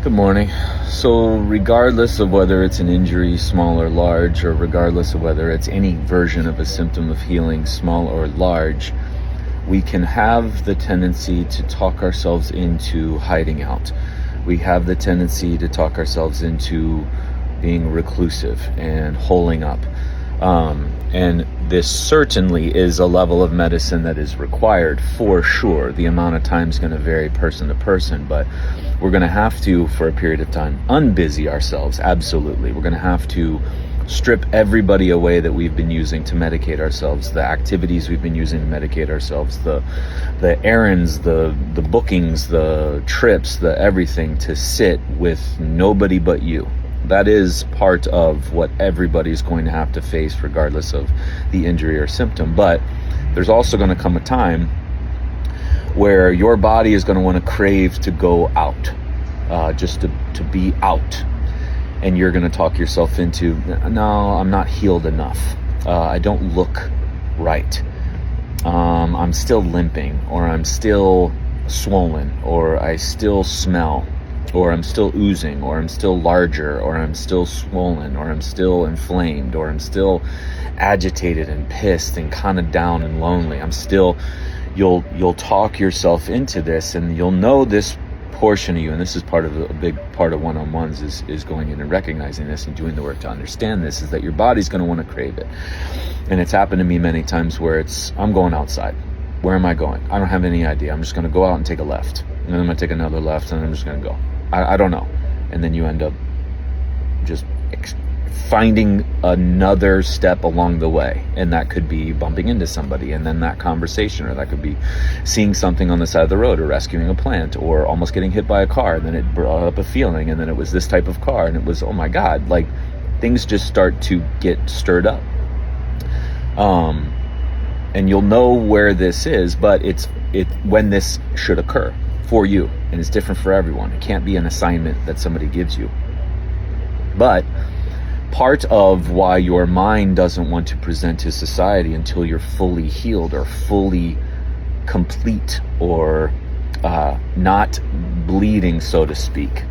Good morning. So regardless of whether it's an injury, small or large, or regardless of whether it's any version of a symptom of healing, small or large, we can have the tendency to talk ourselves into hiding out. We have the tendency to talk ourselves into being reclusive and holing up. And this certainly is a level of medicine that is required for sure. The amount of time is going to vary person to person, but we're going to have to, for a period of time, unbusy ourselves. Absolutely. We're going to have to strip everybody away that we've been using to medicate ourselves, the activities we've been using to medicate ourselves, the errands, the bookings, the trips, the everything, to sit with nobody but you. That is part of what everybody's going to have to face regardless of the injury or symptom. But there's also going to come a time where your body is going to want to crave to go out, just to be out. And you're going to talk yourself into, no, I'm not healed enough. I don't look right. I'm still limping, or I'm still swollen, or I still smell, or I'm still oozing, or I'm still larger, or I'm still swollen, or I'm still inflamed, or I'm still agitated and pissed and kind of down and lonely. You'll talk yourself into this, and you'll know this portion of you, and this is part of a big part of one-on-ones is going in and recognizing this and doing the work to understand this, is that your body's going to want to crave it. And it's happened to me many times where I'm going outside. Where am I going? I don't have any idea. I'm just going to go out and take a left, and then I'm going to take another left, and I'm just going to go. I don't know. And then you end up just finding another step along the way, and that could be bumping into somebody, and then that conversation, or that could be seeing something on the side of the road, or rescuing a plant, or almost getting hit by a car, and then it brought up a feeling, and then it was this type of car, and it was, oh my God, like things just start to get stirred up. And you'll know where this is, but it's when this should occur for you, and it's different for everyone. It can't be an assignment that somebody gives you. But part of why your mind doesn't want to present to society until you're fully healed or fully complete, or not bleeding, so to speak,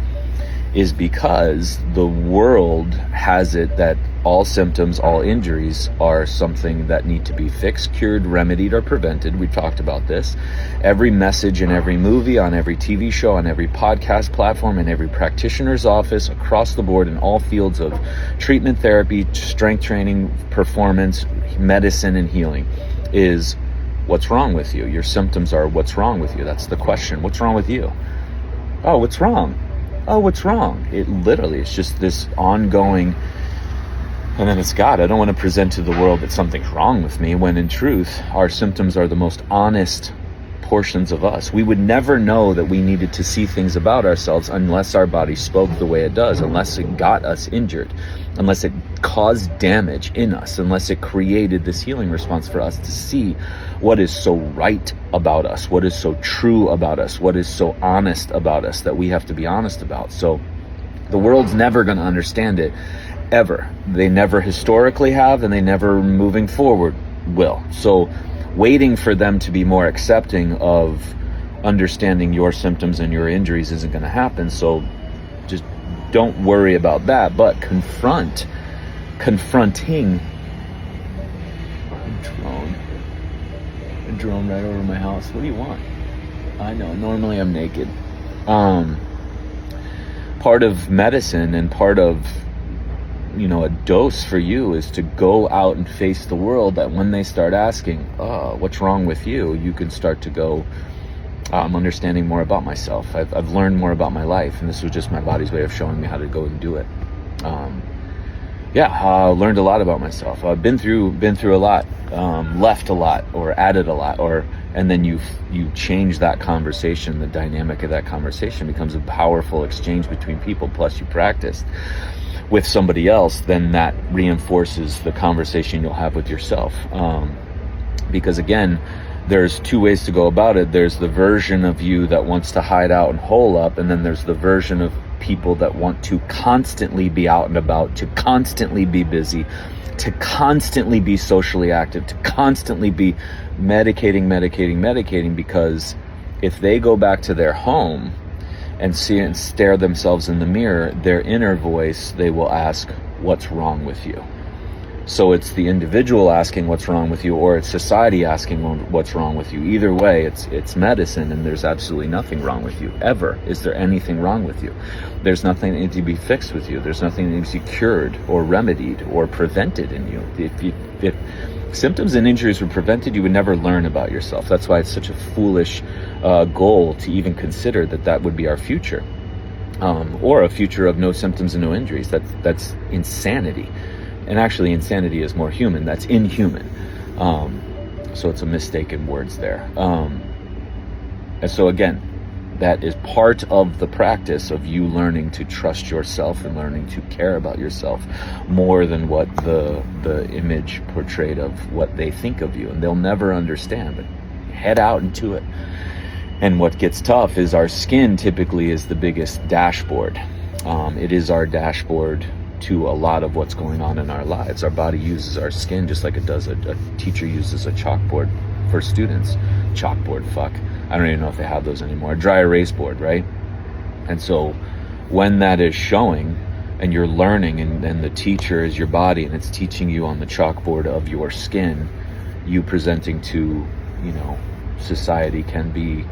is because the world has it that all symptoms, all injuries are something that need to be fixed, cured, remedied, or prevented. We've talked about this. Every message in every movie, on every TV show, on every podcast platform, in every practitioner's office, across the board, in all fields of treatment, therapy, strength training, performance, medicine, and healing, is what's wrong with you. Your symptoms are what's wrong with you. That's the question. What's wrong with you? Oh, what's wrong? Oh, what's wrong? It literally, it's just this ongoing. And then it's, God, I don't want to present to the world that something's wrong with me, when in truth, our symptoms are the most honest portions of us. We would never know that we needed to see things about ourselves unless our body spoke the way it does, unless it got us injured, unless it caused damage in us, unless it created this healing response for us to see what is so right about us, what is so true about us, what is so honest about us that we have to be honest about. So the world's never going to understand it. Ever. They never historically have, and they never moving forward will. So waiting for them to be more accepting of understanding your symptoms and your injuries isn't going to happen. So just don't worry about that, but confronting a drone right over my house. What do you want? I know, normally I'm naked. Part of medicine and part of a dose for you is to go out and face the world, that when they start asking, what's wrong with you, you can start to go, I'm understanding more about myself. I've learned more about my life, and this was just my body's way of showing me how to go and do it. Learned a lot about myself. I've been through a lot, left a lot, or added a lot, and then you change that conversation. The dynamic of that conversation becomes a powerful exchange between people, plus you practiced with somebody else, then that reinforces the conversation you'll have with yourself. Because again, there's two ways to go about it. There's the version of you that wants to hide out and hole up, and then there's the version of people that want to constantly be out and about, to constantly be busy, to constantly be socially active, to constantly be medicating, because if they go back to their home and see and stare themselves in the mirror, their inner voice, they will ask, what's wrong with you? So it's the individual asking what's wrong with you, or it's society asking what's wrong with you. Either way, it's medicine, and there's absolutely nothing wrong with you, ever. Is there anything wrong with you? There's nothing that needs to be fixed with you. There's nothing that needs to be cured or remedied or prevented in you. If symptoms and injuries were prevented, you would never learn about yourself. That's why it's such a foolish goal to even consider that would be our future, or a future of no symptoms and no injuries. That's insanity. And actually, insanity is more human. That's inhuman. So it's a mistake in words there. And so again, that is part of the practice of you learning to trust yourself and learning to care about yourself more than what the image portrayed of what they think of you. And they'll never understand, but head out into it. And what gets tough is our skin typically is the biggest dashboard. It is our dashboard to a lot of what's going on in our lives. Our body uses our skin just like it does a teacher uses a chalkboard for students. Chalkboard, fuck. I don't even know if they have those anymore. A dry erase board, right? And so when that is showing and you're learning and the teacher is your body and it's teaching you on the chalkboard of your skin, you presenting to, society can be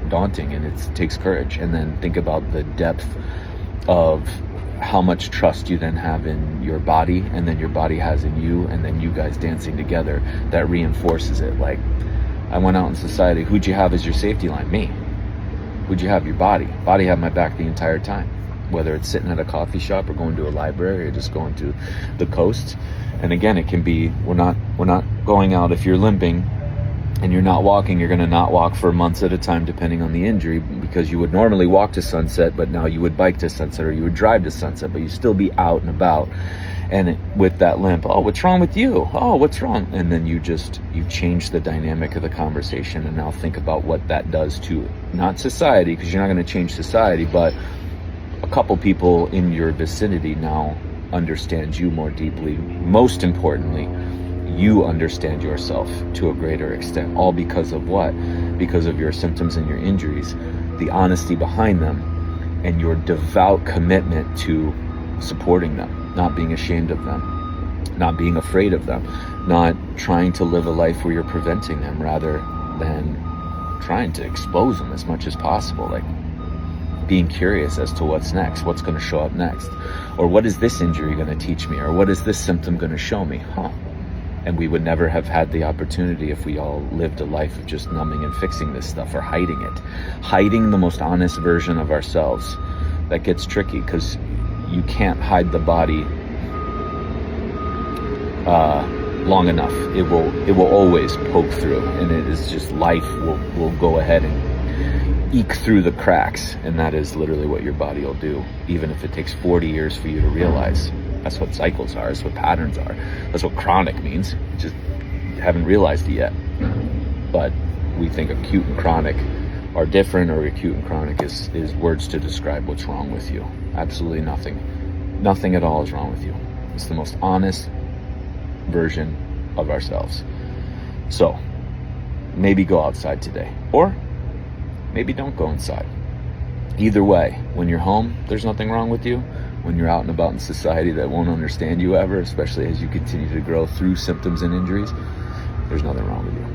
daunting, and it takes courage. And then think about the depth of how much trust you then have in your body, and then your body has in you, and then you guys dancing together, that reinforces it. Like, I went out in society, who'd you have as your safety line? Me. Who'd you have? Your body. Body had my back the entire time, whether it's sitting at a coffee shop or going to a library or just going to the coast. And again, it can be, we're not going out. If you're limping and you're not walking, you're going to not walk for months at a time, depending on the injury, because you would normally walk to sunset, but now you would bike to sunset, or you would drive to sunset, but you still be out and about. And with that limp, oh, what's wrong with you? Oh, what's wrong? And then you change the dynamic of the conversation, and now think about what that does to, not society, because you're not going to change society, but a couple people in your vicinity now understand you more deeply. Most importantly, you understand yourself to a greater extent, all because of what? Because of your symptoms and your injuries, the honesty behind them, and your devout commitment to supporting them, not being ashamed of them, not being afraid of them, not trying to live a life where you're preventing them rather than trying to expose them as much as possible. Like, being curious as to what's next, what's going to show up next, or what is this injury going to teach me, or what is this symptom going to show me? And we would never have had the opportunity if we all lived a life of just numbing and fixing this stuff, or hiding it. Hiding the most honest version of ourselves. That gets tricky, because you can't hide the body long enough. It will always poke through, and it is just life will go ahead and eke through the cracks, and that is literally what your body will do, even if it takes 40 years for you to realize. That's what cycles are. That's what patterns are. That's what chronic means. Just haven't realized it yet. But we think acute and chronic are different, or acute and chronic is words to describe what's wrong with you. Absolutely nothing. Nothing at all is wrong with you. It's the most honest version of ourselves. So maybe go outside today, or maybe don't go inside. Either way, when you're home, there's nothing wrong with you. When you're out and about in society that won't understand you ever, especially as you continue to grow through symptoms and injuries, there's nothing wrong with you.